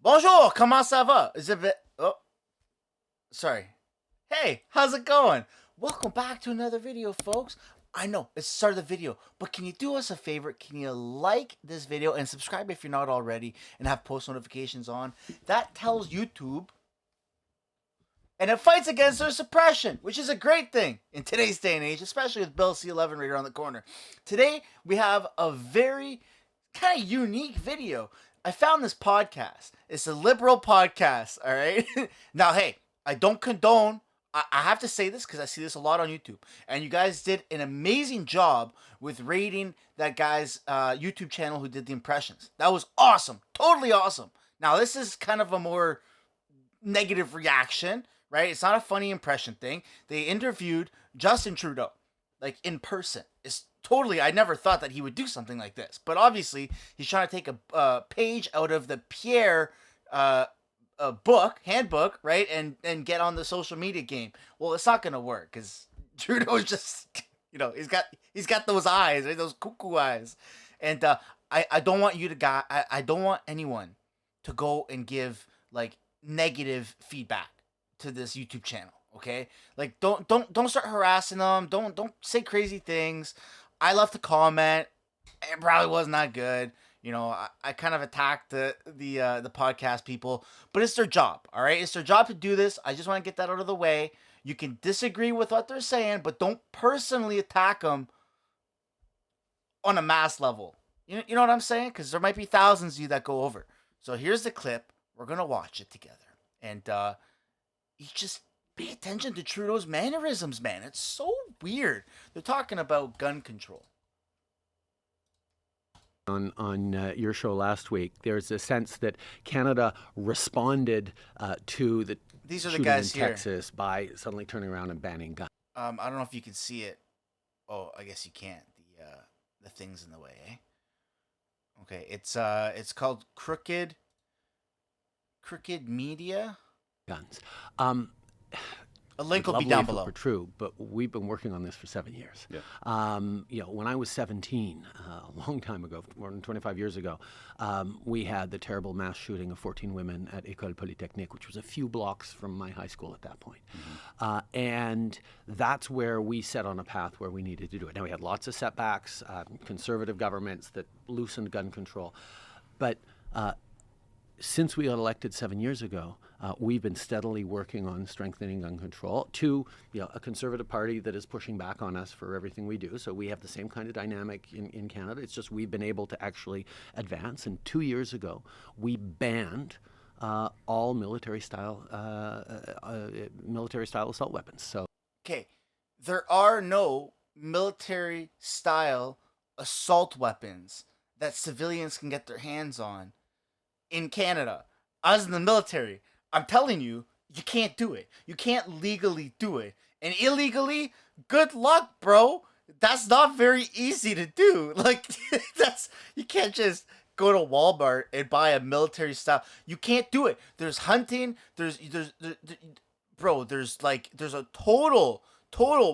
Bonjour, comment ça va? Is it? Oh, sorry. Hey, how's it going? Welcome back to another video, folks. I know it's the start of the video, but can you do us a favor? Can you like this video and subscribe if you're not already, and have post notifications on? That tells YouTube, and it fights against their suppression, which is a great thing in today's day and age, especially with Bill C-11 right around the corner. Today we have a very kind of unique video. I found this podcast. It's a liberal podcast, all right? Now, hey, I don't condone. I have to say this because I see this a lot on YouTube. And you guys did an amazing job with rating that guy's YouTube channel who did the impressions. That was awesome. Totally awesome. Now, this is kind of a more negative reaction, right? It's not a funny impression thing. They interviewed Justin Trudeau, like in person. It's totally, I never thought that he would do something like this, but obviously he's trying to take a page out of the Pierre book, handbook, right, and get on the social media game. Well, it's not gonna work because Trudeau's just, he's got those eyes, right, those cuckoo eyes, and I don't want you to I don't want anyone to go and give like negative feedback to this YouTube channel. Okay, like don't start harassing them. Don't say crazy things. I left a comment. It probably wasn't that good. I kind of attacked the podcast people, but it's their job. All right, it's their job to do this. I just want to get that out of the way. You can disagree with what they're saying, but don't personally attack them on a mass level. You know what I'm saying? Because there might be thousands of you that go over. So here's the clip. We're gonna watch it together, and you just pay attention to Trudeau's mannerisms, man. It's so weird. They're talking about gun control. On your show last week, there's a sense that Canada responded to the These are the shooting guys in here. Texas by suddenly turning around and banning guns. I don't know if you can see it. Oh, I guess you can't. The thing's in the way, eh? Okay, it's called Crooked Media. Guns. A link will be Lovely down if it below. were true, but we've been working on this for 7 years. Yeah. When I was 17, a long time ago, more than 25 years ago, we had the terrible mass shooting of 14 women at École Polytechnique, which was a few blocks from my high school at that point. And that's where we set on a path where we needed to do it. Now, we had lots of setbacks, conservative governments that loosened gun control, but since we got elected 7 years ago, we've been steadily working on strengthening gun control to a conservative party that is pushing back on us for everything we do. So we have the same kind of dynamic in Canada. It's just we've been able to actually advance. And 2 years ago, we banned all military-style assault weapons. So Okay, there are no military-style assault weapons that civilians can get their hands on in Canada. I was in the military. I'm telling you, you can't do it. You can't legally do it. And illegally, good luck, bro. That's not very easy to do. Like, you can't just go to Walmart and buy a military style. You can't do it. There's hunting. There's a total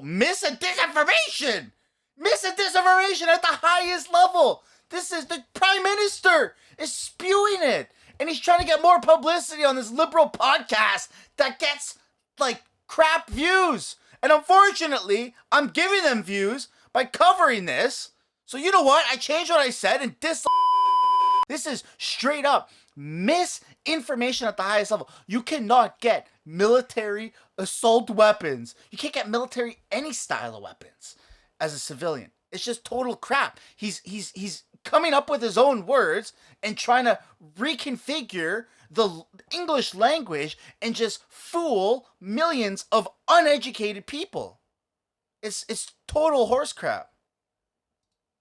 mis and disinformation. Mis and disinformation at the highest level. This is the Prime Minister is spewing it. And he's trying to get more publicity on this liberal podcast that gets, like, crap views. And unfortunately, I'm giving them views by covering this. So you know what? I changed what I said and This is straight up misinformation at the highest level. You cannot get military assault weapons. You can't get military any style of weapons as a civilian. It's just total crap. He's coming up with his own words and trying to reconfigure the English language and just fool millions of uneducated people. It's total horse crap.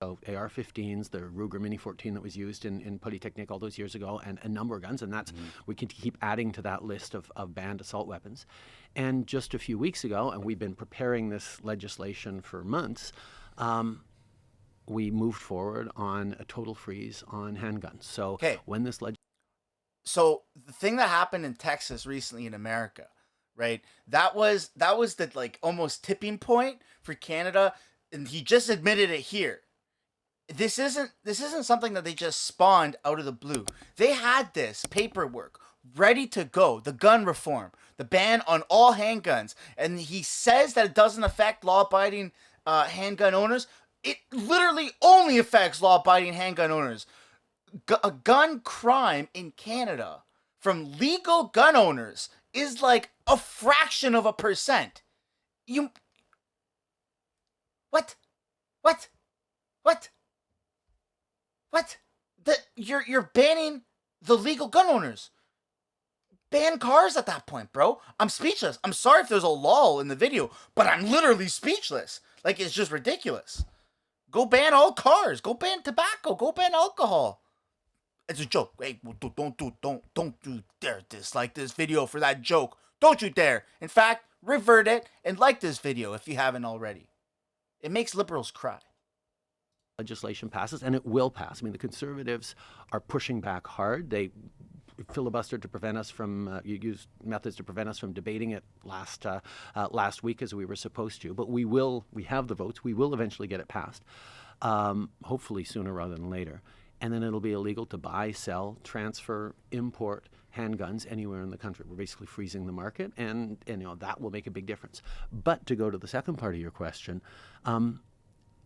So AR-15s, the Ruger Mini 14 that was used in Polytechnique all those years ago, and a number of guns, and that's we can keep adding to that list of banned assault weapons. And just a few weeks ago, and we've been preparing this legislation for months, we moved forward on a total freeze on handguns. So when this So the thing that happened in Texas recently in America, right? That was the like almost tipping point for Canada, and he just admitted it here. this isn't something that they just spawned out of the blue. They had this paperwork ready to go. The gun reform, the ban on all handguns, and he says that it doesn't affect law-abiding handgun owners. It literally only affects law-abiding handgun owners. A gun crime in Canada from legal gun owners is like a fraction of a percent. You what? What? What? What? You're banning the legal gun owners. Ban cars at that point, bro. I'm speechless. I'm sorry if there's a lull in the video, but I'm literally speechless. Like, it's just ridiculous. Go ban all cars. Go ban tobacco. Go ban alcohol. It's a joke. Hey, don't you dare dislike this video for that joke. Don't you dare. In fact, revert it and like this video if you haven't already. It makes liberals cry. Legislation passes, and it will pass. I mean, the Conservatives are pushing back hard. They filibustered to prevent us from, used methods to prevent us from debating it last week as we were supposed to. But we have the votes. We will eventually get it passed, hopefully sooner rather than later. And then it'll be illegal to buy, sell, transfer, import handguns anywhere in the country. We're basically freezing the market, and that will make a big difference. But to go to the second part of your question,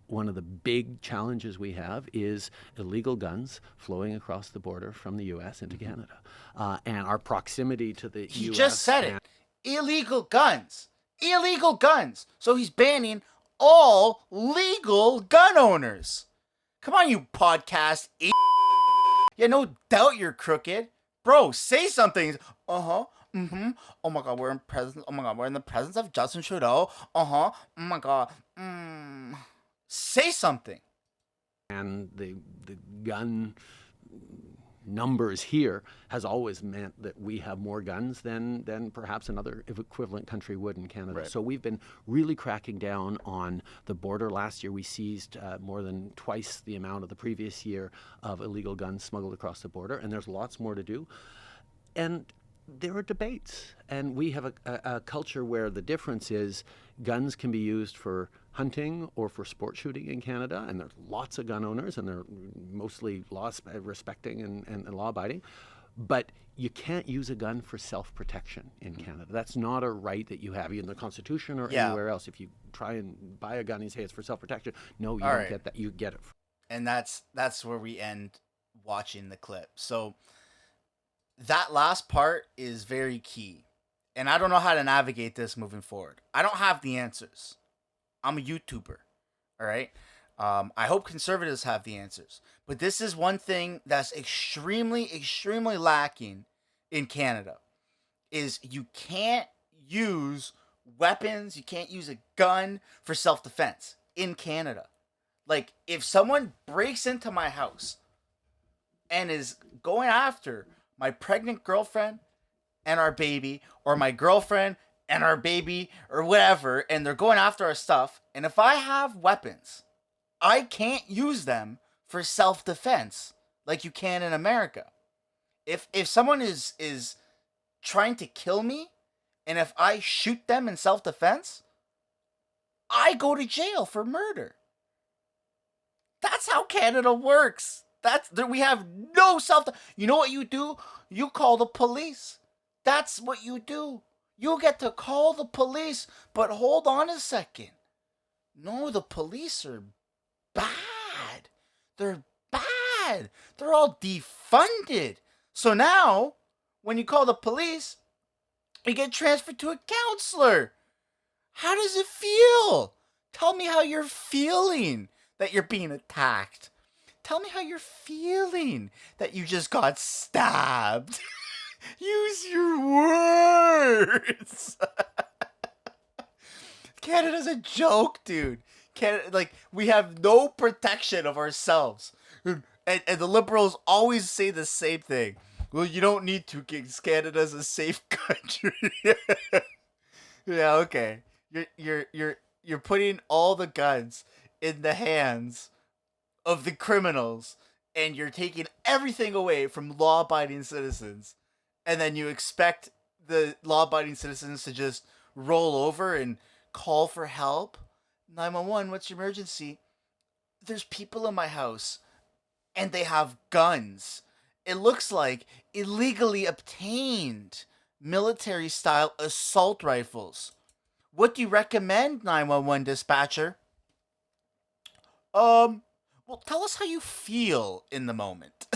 one of the big challenges we have is illegal guns flowing across the border from the U.S. into Canada. And our proximity to the U.S. He just said it. Illegal guns. Illegal guns. So he's banning all legal gun owners. Come on, you podcast. Yeah, no doubt you're crooked. Bro, say something. Oh my god, we're in the presence of Justin Trudeau. Oh my god. Say something. And the gun numbers here has always meant that we have more guns than perhaps another equivalent country would in Canada. Right. So we've been really cracking down on the border. Last year we seized more than twice the amount of the previous year of illegal guns smuggled across the border, and there's lots more to do. And there are debates, and we have a culture where the difference is guns can be used for hunting or for sport shooting in Canada, and there's lots of gun owners, and they're mostly law-respecting and law-abiding, but you can't use a gun for self-protection in Canada. That's not a right that you have in the Constitution or anywhere else. If you try and buy a gun and say it's for self-protection, no, you don't get that. You get it. And that's where we end watching the clip. So that last part is very key. And I don't know how to navigate this moving forward. I don't have the answers. I'm a YouTuber. All right. I hope conservatives have the answers. But this is one thing that's extremely, extremely lacking in Canada is you can't use weapons. You can't use a gun for self-defense in Canada. Like, if someone breaks into my house and is going after my pregnant girlfriend and our baby, or my girlfriend and our baby, or whatever, and they're going after our stuff, and if I have weapons, I can't use them for self-defense like you can in America. If someone is trying to kill me, and if I shoot them in self-defense, I go to jail for murder. That's how Canada works. We have no You know what you do? You call the police. That's what you do. You get to call the police, but hold on a second. No, the police are bad. They're bad. They're all defunded. So now, when you call the police, you get transferred to a counselor. How does it feel? Tell me how you're feeling that you're being attacked. Tell me how you're feeling that you just got stabbed. Use your words. Canada's a joke, dude. We have no protection of ourselves. And the liberals always say the same thing. Well, you don't need to, because Canada's a safe country. Yeah, okay. You're putting all the guns in the hands of the criminals, and you're taking everything away from law-abiding citizens, and then you expect the law-abiding citizens to just roll over and call for help. 911, what's your emergency? there's people in my house and they have guns. It looks like illegally obtained military style assault rifles. What do you recommend, 911 dispatcher? Well, tell us how you feel in the moment.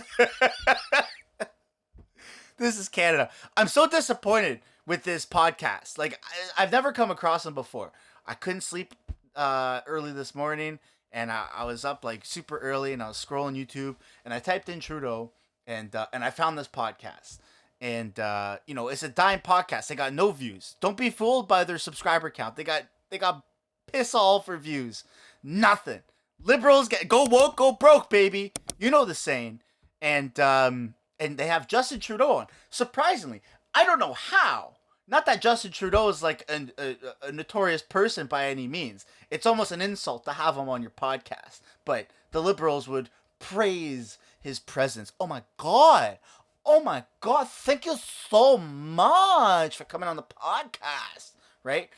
This is Canada. I'm so disappointed with this podcast. Like, I've never come across them before. I couldn't sleep early this morning, and I was up like super early, and I was scrolling YouTube, and I typed in Trudeau, and I found this podcast. And it's a dying podcast. They got no views. Don't be fooled by their subscriber count. They got piss all for views. Nothing. Liberals go woke, go broke, baby. You know the saying. And they have Justin Trudeau on. Surprisingly, I don't know how. Not that Justin Trudeau is like a notorious person by any means. It's almost an insult to have him on your podcast. But the Liberals would praise his presence. Oh my God. Oh my God. Thank you so much for coming on the podcast. Right?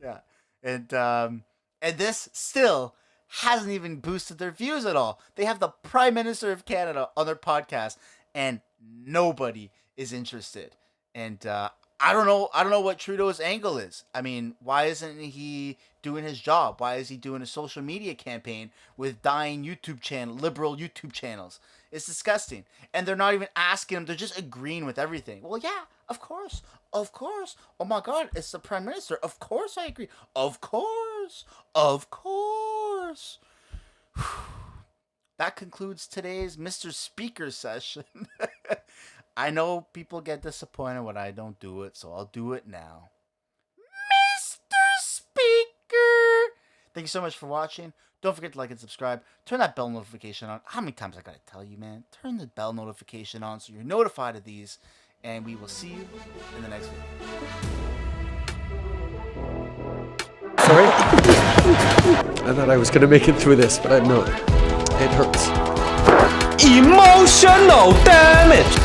Yeah. And this still hasn't even boosted their views at all. They have the Prime Minister of Canada on their podcast, and nobody is interested. And I don't know what Trudeau's angle is. I mean, why isn't he doing his job? Why is he doing a social media campaign with dying liberal YouTube channels? It's disgusting. And they're not even asking him. They're just agreeing with everything. Well, yeah, of course. Of course. Oh my God, it's the Prime Minister. Of course I agree. Of course. Of course. That concludes today's Mr. Speaker session. I know people get disappointed when I don't do it, so I'll do it now. Mr. Speaker! Thank you so much for watching. Don't forget to like and subscribe. Turn that bell notification on. How many times I gotta tell you, man? Turn the bell notification on so you're notified of these. And we will see you in the next video. Sorry? I thought I was gonna make it through this, but I'm not. It hurts. Emotional damage.